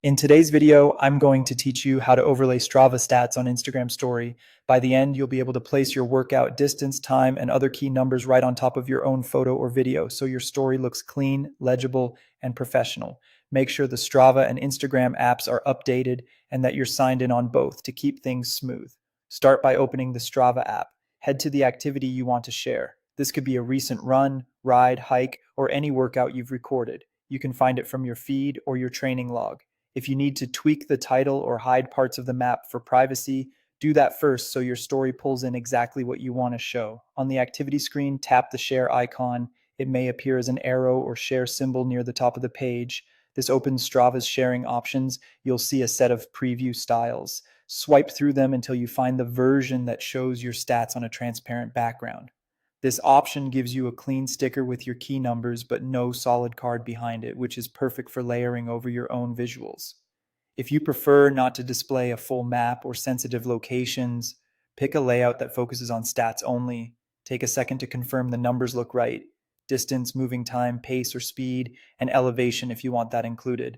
In today's video, I'm going to teach you how to overlay Strava stats on Instagram Story. By the end, you'll be able to place your workout distance, time, and other key numbers right on top of your own photo or video so your story looks clean, legible, and professional. Make sure the Strava and Instagram apps are updated and that you're signed in on both to keep things smooth. Start by opening the Strava app. Head to the activity you want to share. This could be a recent run, ride, hike, or any workout you've recorded. You can find it from your feed or your training log. If you need to tweak the title or hide parts of the map for privacy, do that first so your story pulls in exactly what you want to show. On the activity screen, tap the share icon. It may appear as an arrow or share symbol near the top of the page. This opens Strava's sharing options. You'll see a set of preview styles. Swipe through them until you find the version that shows your stats on a transparent background. This option gives you a clean sticker with your key numbers, but no solid card behind it, which is perfect for layering over your own visuals. If you prefer not to display a full map or sensitive locations, pick a layout that focuses on stats only. Take a second to confirm the numbers look right: distance, moving time, pace or speed, and elevation if you want that included.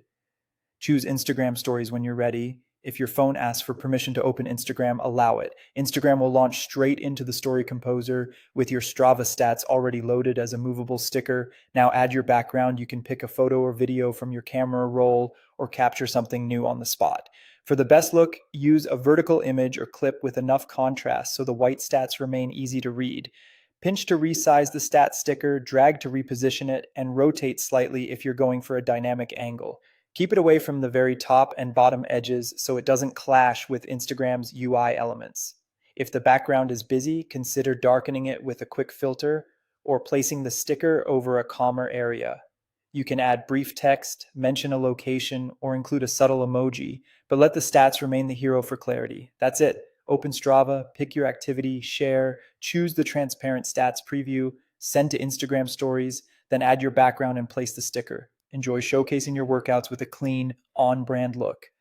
Choose Instagram stories when you're ready. If your phone asks for permission to open Instagram, allow it. Instagram will launch straight into the story composer with your Strava stats already loaded as a movable sticker. Now add your background. You can pick a photo or video from your camera roll or capture something new on the spot. For the best look, use a vertical image or clip with enough contrast so the white stats remain easy to read. Pinch to resize the stat sticker, drag to reposition it, and rotate slightly if you're going for a dynamic angle. Keep it away from the very top and bottom edges so it doesn't clash with Instagram's UI elements. If the background is busy, consider darkening it with a quick filter or placing the sticker over a calmer area. You can add brief text, mention a location, or include a subtle emoji, but let the stats remain the hero for clarity. That's it. Open Strava, pick your activity, share, choose the transparent stats preview, send to Instagram stories, then add your background and place the sticker. Enjoy showcasing your workouts with a clean, on brand look.